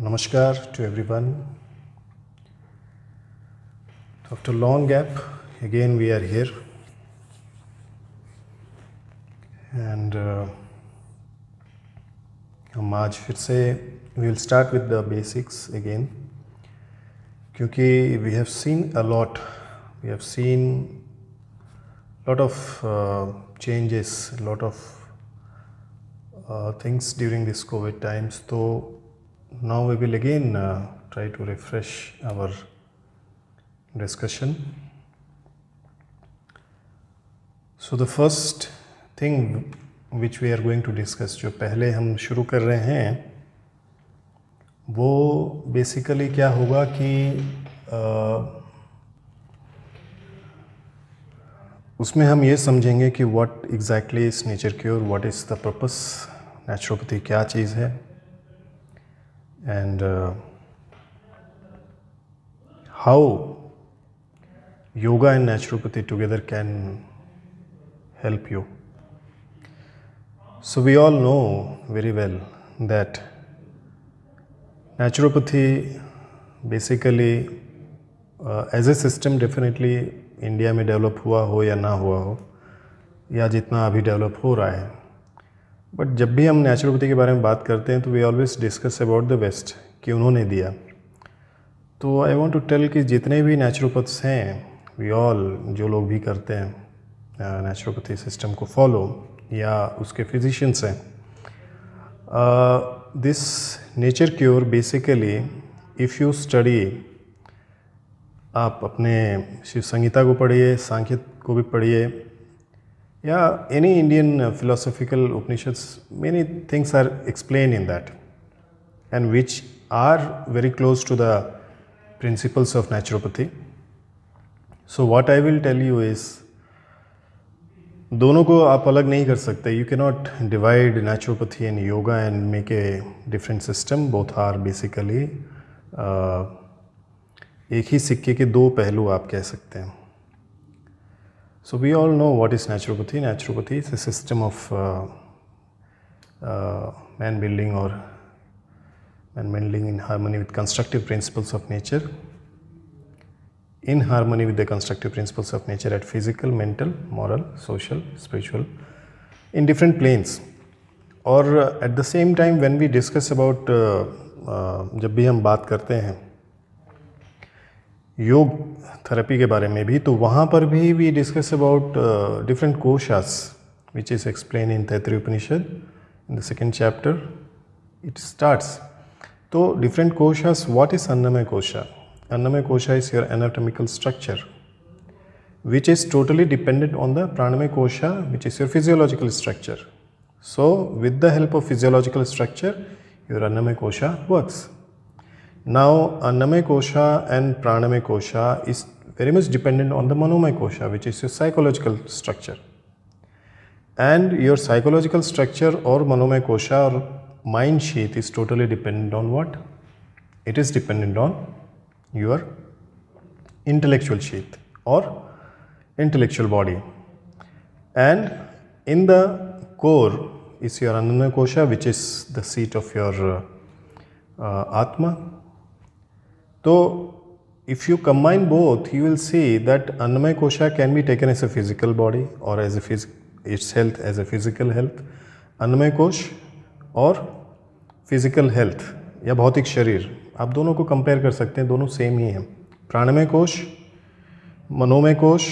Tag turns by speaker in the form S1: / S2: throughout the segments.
S1: Namaskar to everyone. After long gap, again we are here, and हम आज फिर से we will start with the basics again, क्योंकि we have seen a lot of changes, lot of things during this COVID times. So now we will again try to refresh our discussion. So the first thing which we are going to discuss, जो पहले हम शुरू कर रहे हैं, वो basically क्या होगा कि उसमें हम ये समझेंगे कि what exactly is nature cure, what is the purpose, naturopathy क्या चीज़ है, and how yoga and naturopathy together can help you. So we all know very well that naturopathy basically as a system definitely India में develop हुआ हो या ना हुआ हो, या जितना अभी डेवलप हो रहा है, बट जब भी हम नेचुरोपैथी के बारे में बात करते हैं तो we always discuss about the west कि उन्होंने दिया. तो आई वांट टू टेल कि जितने भी नेचुरोपैथ्स हैं, वी ऑल जो लोग भी करते हैं नेचुरोपैथी सिस्टम को फॉलो या उसके फिजिशियंस हैं, this nature cure basically if you study, आप अपने शिव संहिता को पढ़िए, सांख्य को भी पढ़िए, या any Indian philosophical Upanishads, many things are explain in that and which are very close to the principles of naturopathy. So what I will tell you is, दोनों को आप अलग नहीं कर सकते. You cannot divide naturopathy and yoga and make a different system. Both are basically एक ही सिक्के के दो पहलू आप कह सकते हैं. So we all know what is naturopathy. Naturopathy is a system of man building or and meddling in harmony with constructive principles of nature, in harmony with the constructive principles of nature at physical, mental, moral, social, spiritual, in different planes. और at the same time when we discuss about जब भी हम बात करते हैं योग therapy के बारे में भी, तो वहाँ पर भी we discuss about different koshas which is explained in Taittiriya Upanishad in the second chapter. It starts. तो different koshas. What is Annamaya kosha? Annamaya kosha is your anatomical structure which is totally dependent on the Pranamaya kosha, which is your physiological structure. So with the help of physiological structure, your Annamaya kosha works. Now Annamaya kosha and Pranamaya kosha is very much dependent on the Manomaya kosha, which is your psychological structure. And your psychological structure or Manomaya kosha or mind sheath is totally dependent on what? It is dependent on your intellectual sheath or intellectual body. And in the core is your Annamaya kosha, which is the seat of your Atma. So if you combine both, you will see that Annamaya kosha can be taken as a physical body or as its health as a physical health. Annamaya kosh और physical health या भौतिक शरीर, आप दोनों को compare कर सकते हैं, दोनों सेम ही हैं. प्राणमय कोश, मनोमय कोश,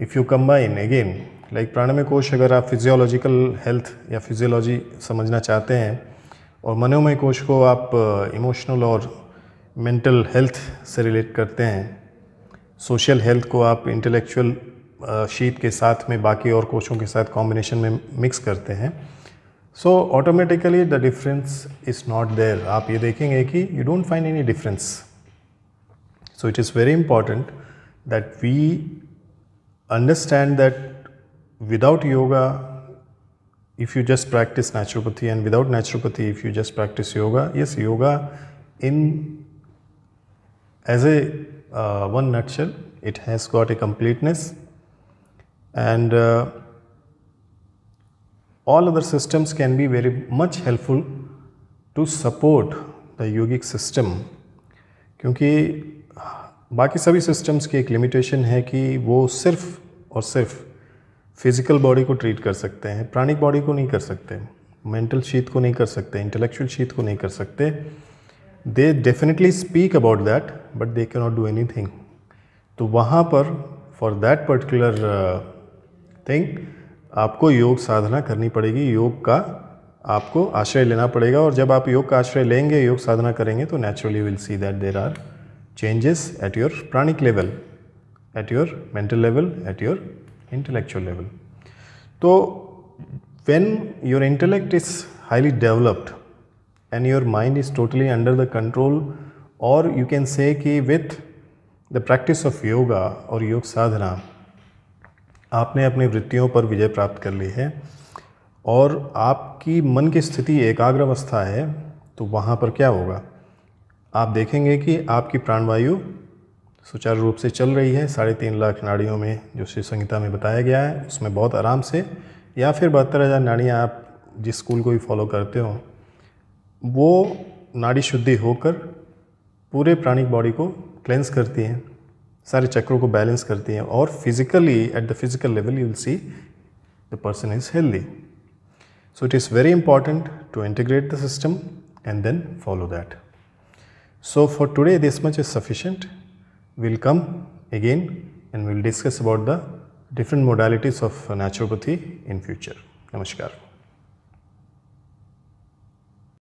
S1: if you combine again like प्राणमय कोश, अगर आप फिजियोलॉजिकल हेल्थ या फिजियोलॉजी समझना चाहते हैं, और मनोमय कोश को आप इमोशनल और मेंटल हेल्थ से रिलेट करते हैं, सोशल हेल्थ को आप इंटेलेक्चुअल शीट के साथ में बाकी और कोशों के साथ कॉम्बिनेशन में मिक्स करते हैं. So automatically the difference is not there. आप ये देखेंगे कि you don't find any difference. So it is very important that we understand that without yoga, if you just practice naturopathy, and without naturopathy, if you just practice yoga, yes, yoga in as a one nutshell, it has got a completeness, and all other systems can be very much helpful to support the yogic system, क्योंकि बाकी सभी systems की एक limitation है कि वो सिर्फ और सिर्फ फिजिकल बॉडी को ट्रीट कर सकते हैं, प्राणिक बॉडी को नहीं कर सकते, मेंटल शीथ को नहीं कर सकते, इंटेलेक्चुअल शीथ को नहीं कर सकते. They definitely speak about that but they can not do anything. तो वहाँ पर फॉर दैट पर्टिकुलर थिंग आपको योग साधना करनी पड़ेगी, योग का आपको आश्रय लेना पड़ेगा. और जब आप योग का आश्रय लेंगे, योग साधना करेंगे, तो naturally will see that there are changes at your pranic level, at your mental level, at your intellectual level. So when your intellect is highly developed and your mind is totally under the control, or you can say कि with the practice of yoga और योग साधना आपने अपनी वृत्तियों पर विजय प्राप्त कर ली है और आपकी मन की स्थिति एकाग्र अवस्था है, तो वहाँ पर क्या होगा, आप देखेंगे कि आपकी प्राणवायु सुचारू रूप से चल रही है. 3.5 लाख नाड़ियों में जो शिव संहिता में बताया गया है उसमें बहुत आराम से, या फिर 72,000 नाड़ियाँ आप जिस स्कूल को भी फॉलो करते हो, वो नाड़ी शुद्धि होकर पूरे प्राणिक बॉडी को क्लेंस करती हैं, सारे चक्रों को बैलेंस करती हैं, और physically at the physical level you will see the person is healthy. So it is very important to integrate the system and then follow that. So for today this much is sufficient. We'll come again and we'll discuss about the different modalities of naturopathy in future. Namaskar.